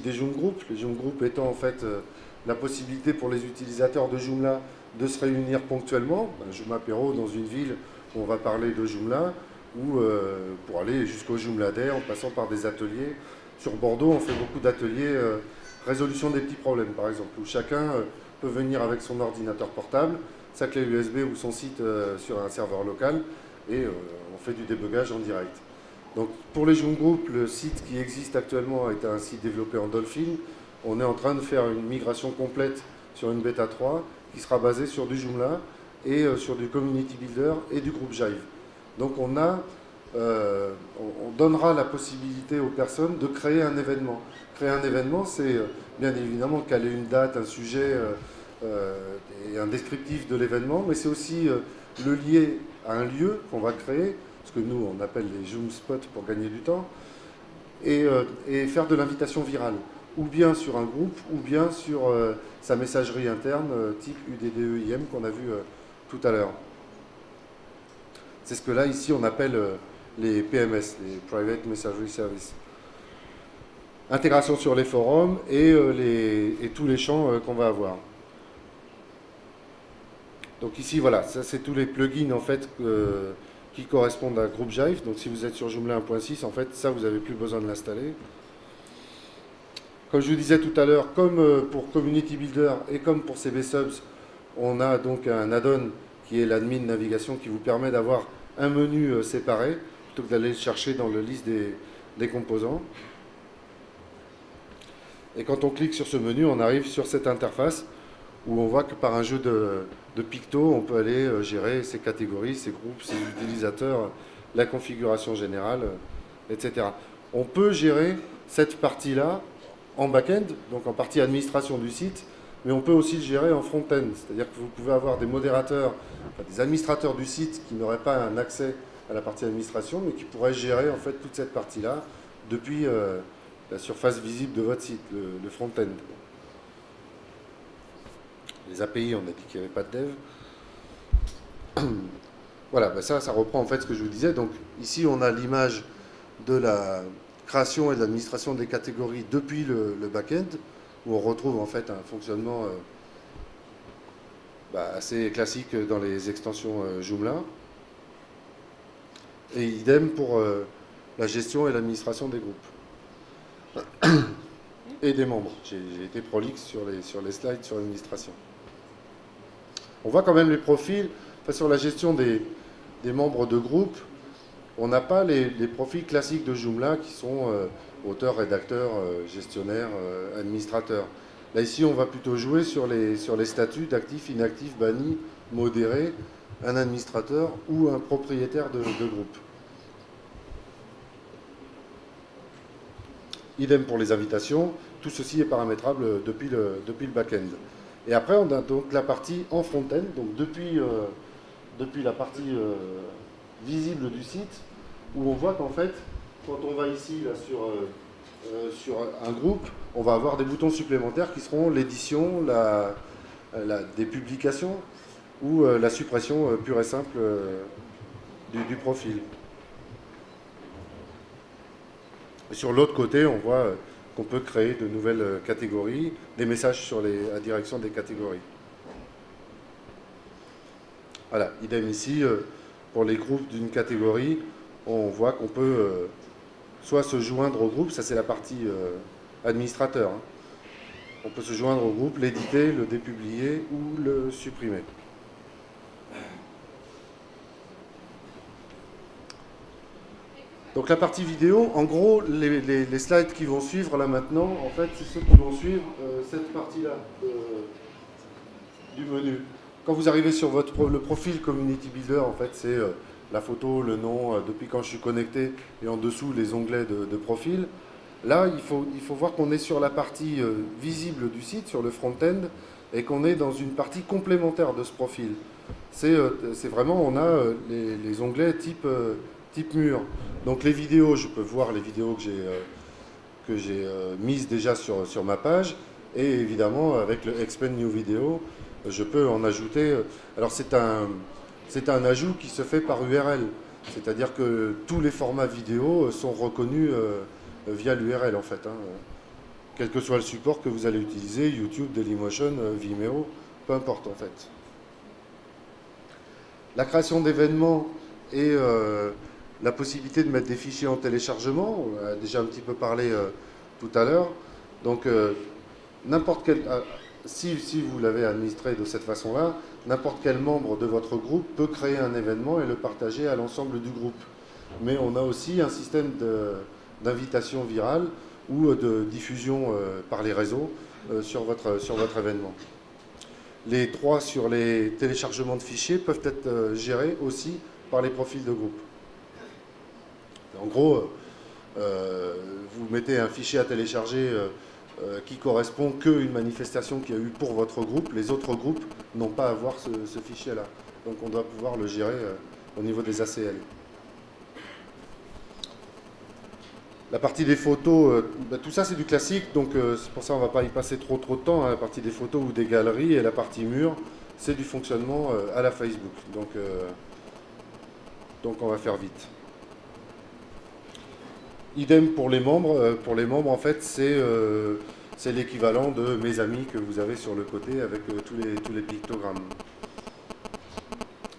des Joom Groups. Les Joom Groups étant en fait la possibilité pour les utilisateurs de Joomla de se réunir ponctuellement. Un Joom apéro dans une ville où on va parler de Joomla, ou pour aller jusqu'au Joomla Day en passant par des ateliers. Sur Bordeaux, on fait beaucoup d'ateliers résolution des petits problèmes, par exemple, où chacun peut venir avec son ordinateur portable, sa clé USB ou son site sur un serveur local, et on fait du débugage en direct. Donc pour les Joom Groups, le site qui existe actuellement est un site développé en Dolphin. On est en train de faire une migration complète sur une bêta 3 qui sera basée sur du Joomla et sur du Community Builder et du groupe Jive. Donc on donnera la possibilité aux personnes de créer un événement. Créer un événement, c'est bien évidemment caler une date, un sujet et un descriptif de l'événement, mais c'est aussi le lier à un lieu qu'on va créer, ce que nous on appelle les Joom Spots pour gagner du temps, et faire de l'invitation virale, ou bien sur un groupe, ou bien sur sa messagerie interne type UDDEIM qu'on a vu tout à l'heure. C'est ce que là, ici, on appelle les PMS, les Private Messagery Service. Intégration sur les forums et tous les champs qu'on va avoir. Donc ici, voilà, ça c'est tous les plugins en fait qui correspondent à Group Jive. Donc si vous êtes sur Joomla 1.6, en fait, ça, vous n'avez plus besoin de l'installer. Comme je vous disais tout à l'heure, comme pour Community Builder et comme pour CB Subs, on a donc un add-on qui est l'admin navigation qui vous permet d'avoir un menu séparé plutôt que d'aller le chercher dans la liste des composants. Et quand on clique sur ce menu, on arrive sur cette interface où on voit que par un jeu de picto, on peut aller gérer ses catégories, ses groupes, ses utilisateurs, la configuration générale, etc. On peut gérer cette partie-là en back-end, donc en partie administration du site, mais on peut aussi le gérer en front-end. C'est-à-dire que vous pouvez avoir des modérateurs, enfin, des administrateurs du site qui n'auraient pas un accès à la partie administration, mais qui pourraient gérer en fait toute cette partie-là depuis la surface visible de votre site, le front-end. Les API, on a dit qu'il n'y avait pas de dev. Voilà, ben ça reprend en fait ce que je vous disais. Donc ici, on a l'image de la création et de l'administration des catégories depuis le back-end, où on retrouve en fait un fonctionnement assez classique dans les extensions Joomla. Et idem pour la gestion et l'administration des groupes. Et des membres. J'ai été prolixe sur les slides sur l'administration. On voit quand même les profils, enfin, sur la gestion des membres de groupe, on n'a pas les profils classiques de Joomla qui sont auteur, rédacteur, gestionnaire, administrateur. Là ici on va plutôt jouer sur les statuts d'actif, inactif, banni, modéré, un administrateur ou un propriétaire de groupe. Idem pour les invitations, tout ceci est paramétrable depuis le back-end. Et après on a donc la partie en front-end, donc depuis la partie visible du site, où on voit qu'en fait, quand on va ici là, sur un groupe, on va avoir des boutons supplémentaires qui seront l'édition, des publications ou la suppression pure et simple du profil. Et sur l'autre côté, on voit qu'on peut créer de nouvelles catégories, des messages sur la direction des catégories. Voilà, idem ici, pour les groupes d'une catégorie, on voit qu'on peut soit se joindre au groupe, ça c'est la partie administrateur, hein. On peut se joindre au groupe, l'éditer, le dépublier ou le supprimer. Donc la partie vidéo, en gros, les slides qui vont suivre là maintenant, en fait, c'est ceux qui vont suivre cette partie-là du menu. Quand vous arrivez sur le profil Community Builder, en fait, c'est la photo, le nom, depuis quand je suis connecté, et en dessous les onglets de profil. Là, il faut voir qu'on est sur la partie visible du site, sur le front-end, et qu'on est dans une partie complémentaire de ce profil. C'est vraiment, on a les onglets type mur. Donc les vidéos, je peux voir les vidéos que j'ai mises déjà sur ma page, et évidemment, avec le Expand New Video, je peux en ajouter. Alors c'est un ajout qui se fait par URL, c'est-à-dire que tous les formats vidéo sont reconnus via l'URL en fait, hein. quel que soit le support que vous allez utiliser, YouTube, Dailymotion, Vimeo, peu importe en fait. La création d'événements et la possibilité de mettre des fichiers en téléchargement, on a déjà un petit peu parlé tout à l'heure. Donc n'importe quel, si vous l'avez administré de cette façon-là, n'importe quel membre de votre groupe peut créer un événement et le partager à l'ensemble du groupe. Mais on a aussi un système d'invitation virale ou de diffusion par les réseaux sur votre événement. Les droits sur les téléchargements de fichiers peuvent être gérés aussi par les profils de groupe. En gros, vous mettez un fichier à télécharger qui correspond qu'à une manifestation qu'il y a eu pour votre groupe. Les autres groupes n'ont pas à voir ce fichier-là. Donc on doit pouvoir le gérer au niveau des ACL. La partie des photos, tout ça c'est du classique, donc c'est pour ça qu'on ne va pas y passer trop de temps. Hein. La partie des photos ou des galeries et la partie mur, c'est du fonctionnement à la Facebook. Donc on va faire vite. Idem pour les membres. Pour les membres, en fait, c'est l'équivalent de mes amis que vous avez sur le côté avec tous les pictogrammes.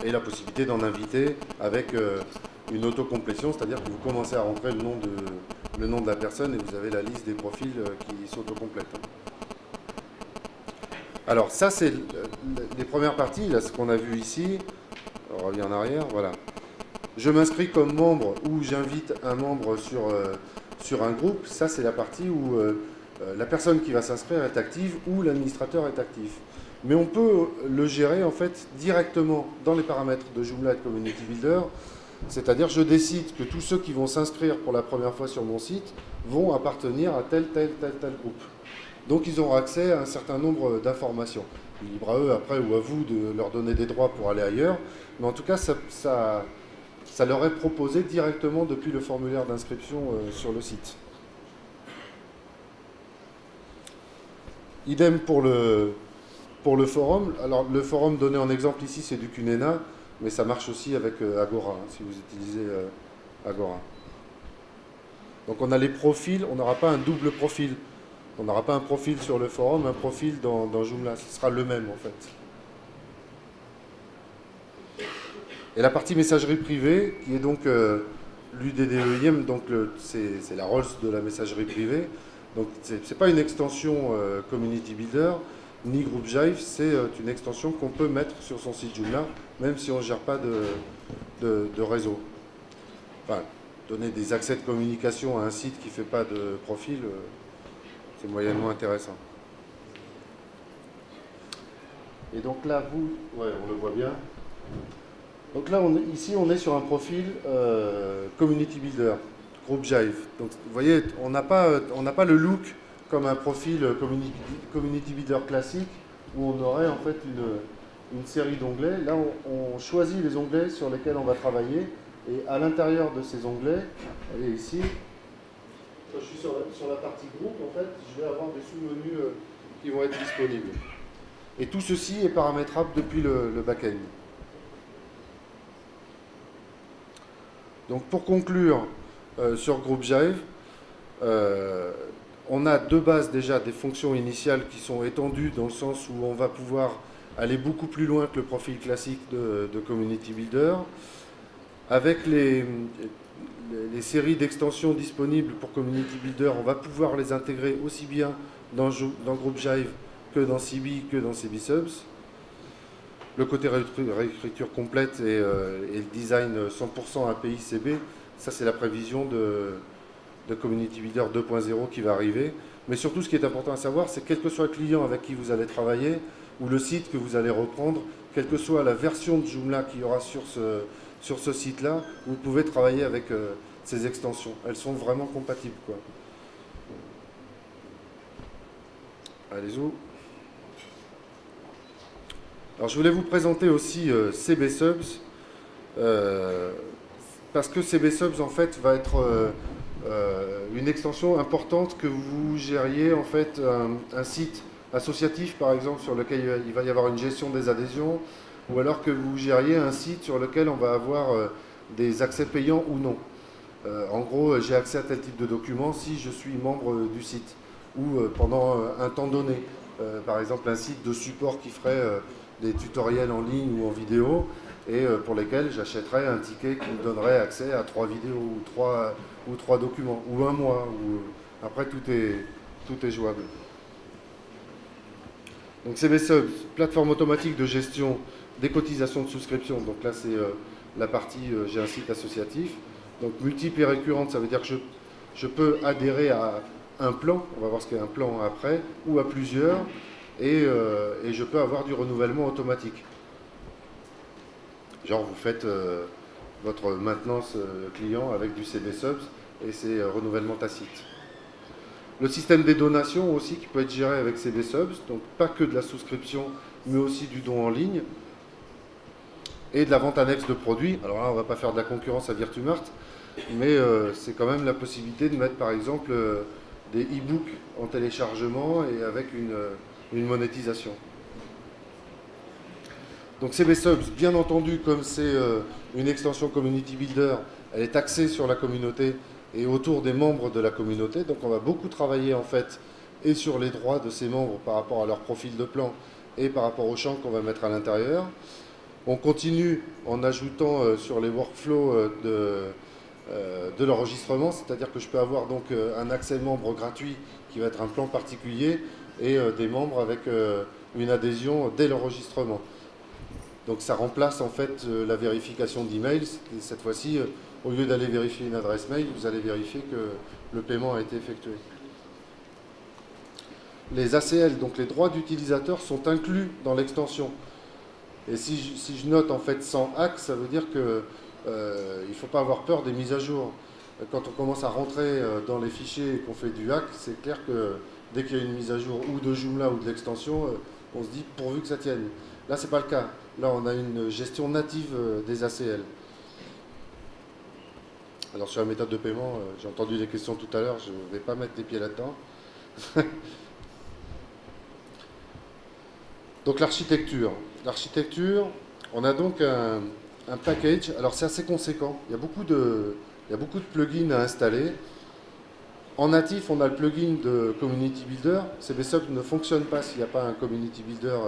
Et la possibilité d'en inviter avec une autocomplétion, c'est-à-dire que vous commencez à rentrer le nom de la personne et vous avez la liste des profils qui s'autocomplètent. Alors ça, c'est les premières parties, là, ce qu'on a vu ici. On revient en arrière, voilà. Je m'inscris comme membre ou j'invite un membre sur un groupe. Ça, c'est la partie où la personne qui va s'inscrire est active ou l'administrateur est actif. Mais on peut le gérer en fait directement dans les paramètres de Joomla et de Community Builder. C'est-à-dire je décide que tous ceux qui vont s'inscrire pour la première fois sur mon site vont appartenir à tel groupe. Donc ils auront accès à un certain nombre d'informations. Libre à eux après ou à vous de leur donner des droits pour aller ailleurs. Mais en tout cas, ça leur est proposé directement depuis le formulaire d'inscription sur le site. Idem pour le forum. Alors le forum donné en exemple ici, c'est du Kunena, mais ça marche aussi avec Agora, hein, si vous utilisez Agora. Donc on a les profils, on n'aura pas un double profil. On n'aura pas un profil sur le forum, un profil dans Joomla. Ce sera le même en fait. Et la partie messagerie privée, qui est donc l'UDDEIM, donc c'est la Rolls de la messagerie privée. Donc ce n'est pas une extension Community Builder, ni Group Jive, c'est une extension qu'on peut mettre sur son site Joomla, même si on ne gère pas de réseau. Enfin, donner des accès de communication à un site qui ne fait pas de profil, c'est moyennement intéressant. Et donc là, ouais, on le voit bien. Donc là, ici, on est sur un profil Community Builder, Group Jive. Donc vous voyez, on n'a pas le look comme un profil Community Builder classique, où on aurait en fait une série d'onglets. Là, on choisit les onglets sur lesquels on va travailler, et à l'intérieur de ces onglets, vous voyez ici, quand je suis sur la partie groupe, en fait, je vais avoir des sous-menus qui vont être disponibles. Et tout ceci est paramétrable depuis le back-end. Donc pour conclure sur Group Jive, on a de base déjà des fonctions initiales qui sont étendues dans le sens où on va pouvoir aller beaucoup plus loin que le profil classique de Community Builder. Avec les séries d'extensions disponibles pour Community Builder, on va pouvoir les intégrer aussi bien dans Group Jive que dans CB, que dans CB Subs. Le côté réécriture complète et le design 100% API CB, ça c'est la prévision de Community Builder 2.0 qui va arriver. Mais surtout, ce qui est important à savoir, c'est quel que soit le client avec qui vous allez travailler ou le site que vous allez reprendre, quelle que soit la version de Joomla qu'il y aura sur ce site-là, vous pouvez travailler avec ces extensions. Elles sont vraiment compatibles, quoi. Allez-y. Alors je voulais vous présenter aussi CB Subs, parce que CB Subs en fait va être une extension importante que vous gériez en fait un site associatif par exemple sur lequel il va y avoir une gestion des adhésions, ou alors que vous gériez un site sur lequel on va avoir des accès payants ou non. En gros, j'ai accès à tel type de document si je suis membre du site. ou pendant un temps donné. Par exemple, un site de support qui ferait des tutoriels en ligne ou en vidéo, et pour lesquels j'achèterais un ticket qui me donnerait accès à 3 vidéos ou 3 documents, ou un mois. Après, tout est jouable. Donc CBSubs, plateforme automatique de gestion des cotisations de souscription. Donc là, c'est la partie, j'ai un site associatif. Donc multiple et récurrente, ça veut dire que je peux adhérer à un plan, on va voir ce qu'est un plan après, ou à plusieurs, et je peux avoir du renouvellement automatique. Genre vous faites votre maintenance client avec du CBSubs et c'est renouvellement tacite. Le système des donations aussi qui peut être géré avec CBSubs, donc pas que de la souscription, mais aussi du don en ligne et de la vente annexe de produits. Alors là, on ne va pas faire de la concurrence à Virtumart, mais c'est quand même la possibilité de mettre par exemple des e-books en téléchargement et avec une monétisation. Donc CBSubs, bien entendu, comme c'est une extension Community Builder, elle est axée sur la communauté et autour des membres de la communauté. Donc on va beaucoup travailler en fait et sur les droits de ces membres par rapport à leur profil de plan et par rapport aux champs qu'on va mettre à l'intérieur. On continue en ajoutant sur les workflows de l'enregistrement, c'est-à-dire que je peux avoir donc un accès membre gratuit qui va être un plan particulier et des membres avec une adhésion dès l'enregistrement. Donc ça remplace en fait la vérification d'email. Cette fois-ci, au lieu d'aller vérifier une adresse mail, vous allez vérifier que le paiement a été effectué. Les ACL, donc les droits d'utilisateur, sont inclus dans l'extension. Et si je note en fait sans hack, ça veut dire que il ne faut pas avoir peur des mises à jour. Quand on commence à rentrer dans les fichiers et qu'on fait du hack, c'est clair que dès qu'il y a une mise à jour ou de Joomla ou de l'extension, on se dit pourvu que ça tienne. Là, ce n'est pas le cas. Là, on a une gestion native des ACL. Alors, sur la méthode de paiement, j'ai entendu des questions tout à l'heure, je ne vais pas mettre les pieds là-dedans. Donc, l'architecture. L'architecture, on a donc un package. Alors, c'est assez conséquent. Il y a beaucoup de plugins à installer. En natif, on a le plugin de Community Builder. CBSubs ne fonctionne pas s'il n'y a pas un Community Builder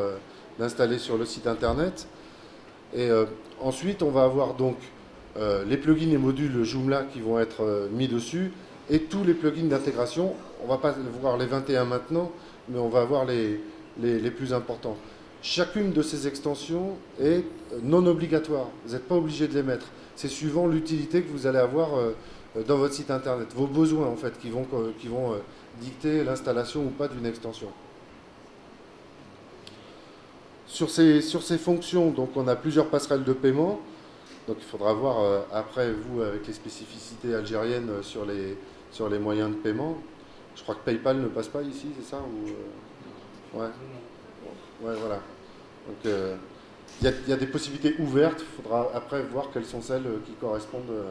d'installer sur le site internet. Et ensuite, on va avoir donc les plugins et modules Joomla qui vont être mis dessus et tous les plugins d'intégration. On ne va pas voir les 21 maintenant, mais on va voir les plus importants. Chacune de ces extensions est non obligatoire. Vous n'êtes pas obligé de les mettre. C'est suivant l'utilité que vous allez avoir dans votre site internet. Vos besoins, en fait, qui vont dicter l'installation ou pas d'une extension. Sur ces fonctions, donc, on a plusieurs passerelles de paiement. Donc il faudra voir après, vous, avec les spécificités algériennes sur les moyens de paiement. Je crois que PayPal ne passe pas ici, c'est ça ou, ouais. Ouais, voilà. Donc il y a des possibilités ouvertes. Il faudra après voir quelles sont celles qui correspondent